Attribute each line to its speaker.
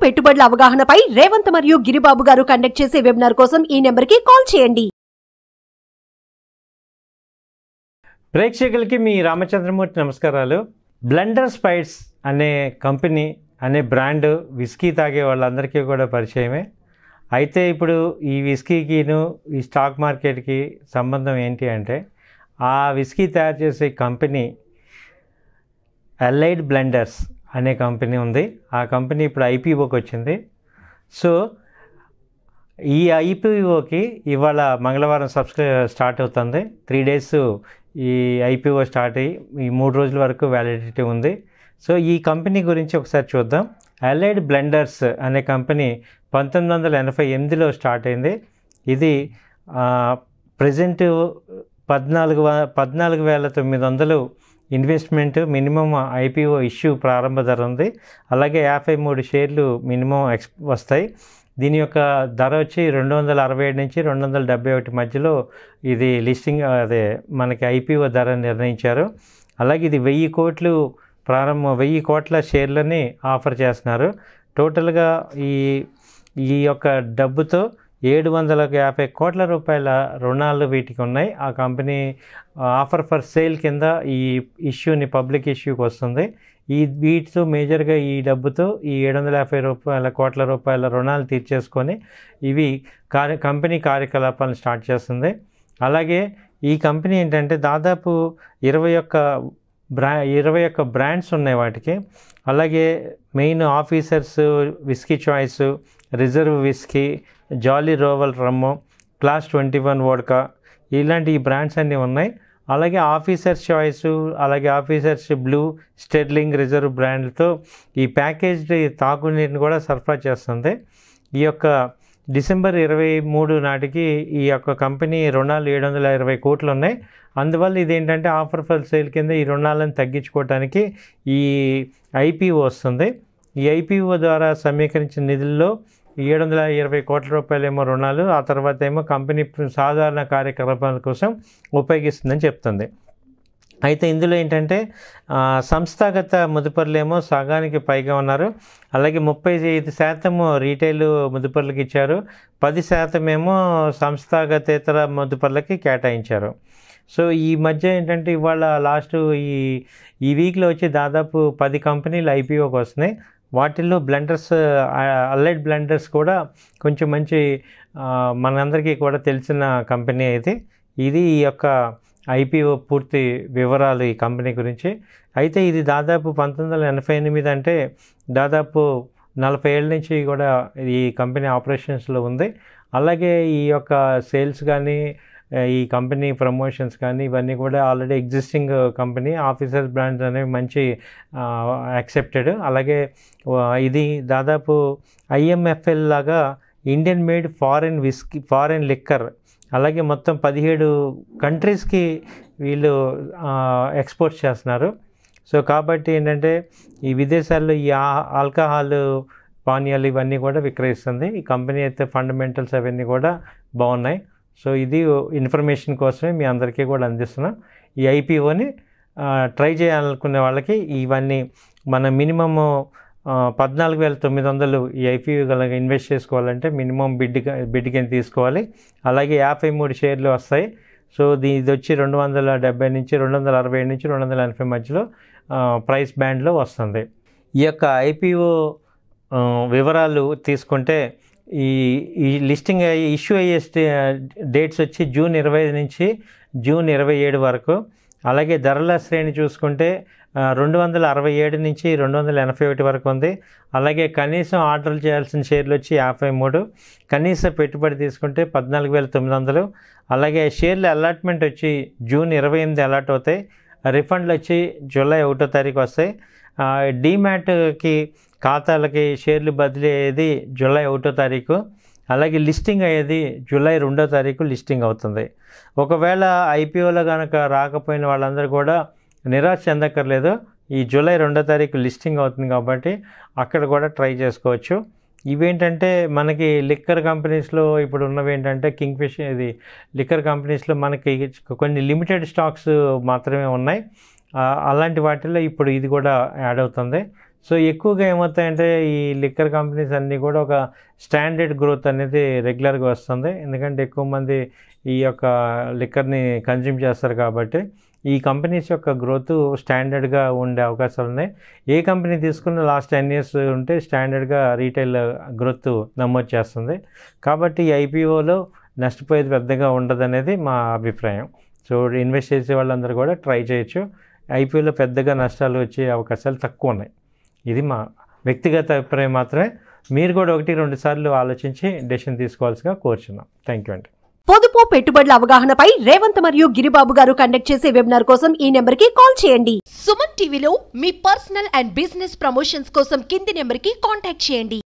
Speaker 1: పెట్టుబడుల అవగాహనపై రేవంత్ మరియు గిరిబాబు గారు కండక్ట్ చేసే వెబినార్ కోసం ఈ నెంబర్కి కాల్ చేయండి.
Speaker 2: ప్రేక్షకులకి మీ రామచంద్రమూర్తి నమస్కారాలు. బ్లెండర్ స్పైట్స్ అనే కంపెనీ అనే బ్రాండ్ విస్కీ తాగే వాళ్ళందరికీ కూడా పరిచయమే. అయితే ఇప్పుడు ఈ విస్కీకిను ఈ స్టాక్ మార్కెట్కి సంబంధం ఏంటి అంటే, ఆ విస్కీ తయారు చేసే కంపెనీ అలైడ్ బ్లెండర్స్ అనే కంపెనీ ఉంది. ఆ కంపెనీ ఇప్పుడు ఐపీఓకి వచ్చింది. సో ఈ ఐపీఓకి ఇవాళ మంగళవారం స్టార్ట్ అవుతుంది. 3 days ఈ ఐపీఓ స్టార్ట్ అయ్యి ఈ 3 రోజుల వరకు వ్యాలిడిటీ ఉంది. సో ఈ కంపెనీ గురించి ఒకసారి చూద్దాం. అలైడ్ బ్లెండర్స్ అనే కంపెనీ 1988లో స్టార్ట్ అయింది. ఇది present 14,900 investment minimum IPO issue ప్రారంభ ధర ఉంది. అలాగే 53 షేర్లు మినిమం వస్తాయి. దీని యొక్క ధర వచ్చి 267 నుంచి 271 మధ్యలో ఇది లిస్టింగ్ మనకి ఐపీఓ ధర నిర్ణయించారు. అలాగే ఇది 1000 కోట్లు 1000 కోట్ల షేర్లని ఆఫర్ చేస్తున్నారు. టోటల్గా ఈ యొక్క డబ్బుతో 750 కోట్ల రూపాయల రుణాలు వీటికి ఉన్నాయి. ఆ కంపెనీ ఆఫర్ ఫర్ సేల్ కింద ఈ ఇష్యూని పబ్లిక్ ఇష్యూకి వస్తుంది. వీటితో మేజర్గా ఈ డబ్బుతో ఈ 750 కోట్ల రూపాయల రుణాలు తీర్చేసుకొని ఇవి కంపెనీ కార్యకలాపాలను స్టార్ట్ చేస్తుంది. అలాగే ఈ కంపెనీ ఏంటంటే దాదాపు 21 బ్రాండ్స్ ఉన్నాయి వాటికి. అలాగే main officers whisky choice, reserve whisky, jolly rover rum, class 21 vodka, ఇలాంటి ఈ బ్రాండ్స్ అన్నీ ఉన్నాయి. అలాగే ఆఫీసర్స్ చాయిస్, అలాగే ఆఫీసర్స్ బ్లూ, స్టెర్లింగ్, రిజర్వ్ బ్రాండ్లతో ఈ ప్యాకేజ్డ్ తాగునీటిని కూడా సరఫరా చేస్తుంది. ఈ యొక్క డిసెంబర్ 23 నాటికి ఈ యొక్క కంపెనీ రుణాలు 720 కోట్లు ఉన్నాయి. అందువల్ల ఇదేంటంటే ఆఫర్ ఫర్ సేల్ కింద ఈ రుణాలను తగ్గించుకోవడానికి ఈ ఐపీఓ వస్తుంది. ఈ ఐపీఓ ద్వారా సమీకరించిన నిధుల్లో 720 కోట్ల రూపాయలేమో రుణాలు, ఆ తర్వాత ఏమో కంపెనీ సాధారణ కార్యకలాపాల కోసం ఉపయోగిస్తుందని చెప్తుంది. అయితే ఇందులో ఏంటంటే సంస్థాగత మదుపర్లేమో సగానికి పైగా ఉన్నారు. అలాగే 35% రీటైల్ మదుపర్లకు ఇచ్చారు, 10% ఏమో సంస్థాగతేతర మదుపర్లకి కేటాయించారు. సో ఈ మధ్య ఏంటంటే ఇవాళ లాస్ట్ ఈ వీక్లో వచ్చి దాదాపు 10 కంపెనీలు ఐపీఓకి వస్తున్నాయి. వాటిల్లో బ్లెండర్స్, అలైడ్ బ్లెండర్స్ కూడా కొంచెం మంచి మనందరికీ కూడా తెలిసిన కంపెనీ అయితే ఇది. ఈ యొక్క ఐపీఓ పూర్తి వివరాలు ఈ కంపెనీ గురించి. అయితే ఇది దాదాపు 1988 అంటే దాదాపు 40 ఏళ్ళ నుంచి కూడా ఈ కంపెనీ ఆపరేషన్స్లో ఉంది. అలాగే ఈ యొక్క సేల్స్ కానీ ఈ కంపెనీ ప్రమోషన్స్ కానీ ఇవన్నీ కూడా already existing company. Officers brands అనేవి మంచి యాక్సెప్టెడ్. అలాగే ఇది దాదాపు ఐఎంఎఫ్ఎల్ లాగా ఇండియన్ మేడ్ ఫారెన్ లిక్కర్, అలాగే మొత్తం 17 కంట్రీస్కి వీళ్ళు ఎక్స్పోర్ట్ చేస్తున్నారు. సో కాబట్టి ఏంటంటే ఈ విదేశాల్లో ఈ ఆల్కహాల్ పానీయాలు ఇవన్నీ కూడా విక్రయిస్తుంది ఈ కంపెనీ. అయితే ఫండమెంటల్స్ అవన్నీ కూడా బాగున్నాయి. సో ఇది ఇన్ఫర్మేషన్ కోసమే మీ అందరికీ కూడా అందిస్తున్నాం. ఈ ఐపీఓని ట్రై చేయాలనుకునే వాళ్ళకి ఇవన్నీ మన మినిమము 14,900 ఈ ఐపీఓ కనుక ఇన్వెస్ట్ చేసుకోవాలంటే మినిమం బిడ్ కింద తీసుకోవాలి. అలాగే 53 షేర్లు వస్తాయి. సో ఇది వచ్చి 270 నుంచి 267 నుంచి 280 మధ్యలో ప్రైస్ బ్యాండ్లో వస్తుంది. ఈ యొక్క ఐపీఓ వివరాలు తీసుకుంటే ఈ లిస్టింగ్ ఇష్యూ అయ్యే డేట్స్ వచ్చి జూన్ 25 నుంచి జూన్ 27 వరకు. అలాగే ధరల శ్రేణి చూసుకుంటే 267 నుంచి 281 వరకు ఉంది. అలాగే కనీసం ఆర్డర్లు చేయాల్సిన షేర్లు వచ్చి 53, కనీస పెట్టుబడి తీసుకుంటే 14,900. అలాగే షేర్ల అలాట్మెంట్ వచ్చి జూన్ 28 అలాట్ అవుతాయి. రిఫండ్లు వచ్చి జూలై 1వ తారీఖు వస్తాయి. డీమ్యాట్కి ఖాతాలకి షేర్లు బదిలీ అయ్యేది జూలై 1వ తారీఖు. అలాగే లిస్టింగ్ అయ్యేది జూలై 2వ తారీఖు లిస్టింగ్ అవుతుంది. ఒకవేళ ఐపీఓలో కనుక రాకపోయిన వాళ్ళందరూ కూడా నిరాశ చెందక్కర్లేదు. ఈ జూలై 2వ తారీఖు లిస్టింగ్ అవుతుంది కాబట్టి అక్కడ కూడా ట్రై చేసుకోవచ్చు. ఇవేంటంటే మనకి లిక్కర్ కంపెనీస్లో ఇప్పుడు ఉన్నవి ఏంటంటే కింగ్ఫిష్, ఇది లిక్కర్ కంపెనీస్లో మనకి కొన్ని లిమిటెడ్ స్టాక్స్ మాత్రమే ఉన్నాయి. అలాంటి వాటిల్లో ఇప్పుడు ఇది కూడా యాడ్ అవుతుంది. సో ఎక్కువగా ఏమవుతాయంటే ఈ లిక్కర్ కంపెనీస్ అన్నీ కూడా ఒక స్టాండర్డ్ గ్రోత్ అనేది రెగ్యులర్గా వస్తుంది. ఎందుకంటే ఎక్కువ మంది ఈ యొక్క లిక్కర్ని కన్జ్యూమ్ చేస్తారు కాబట్టి ఈ కంపెనీస్ యొక్క గ్రోత్ స్టాండర్డ్గా ఉండే అవకాశాలు ఉన్నాయి. ఏ కంపెనీ తీసుకున్న లాస్ట్ 10 years ఉంటే స్టాండర్డ్గా రీటైల్ గ్రోత్ నమోదు చేస్తుంది. కాబట్టి ఈ ఐపీఓలో నష్టపోయేది పెద్దగా ఉండదనేది మా అభిప్రాయం. సో ఇన్వెస్ట్ చేసే వాళ్ళందరూ కూడా ట్రై చేయొచ్చు. ఐపీఓలో పెద్దగా నష్టాలు వచ్చే అవకాశాలు తక్కువ ఉన్నాయి. ఇది మా వ్యక్తిగత అభిప్రాయం మాత్రమే. మీరు కూడా 1-2 సార్లు ఆలోచించి డెసిషన్ తీసుకోవాల్సిగా కోరుచున్నాం. థ్యాంక్ యూ అండి.
Speaker 1: పొదుపు పెట్టుబడుల అవగాహనపై రేవంత్ మరియు గిరిబాబు గారు కండక్ట్ చేసే వెబినార్ కోసం ఈ నెంబర్ కి కాల్ చేయండి. సుమన్ టీవీలో మీ పర్సనల్ అండ్ బిజినెస్ ప్రమోషన్స్ కోసం కింది నెంబర్ కి కాంటాక్ట్ చేయండి.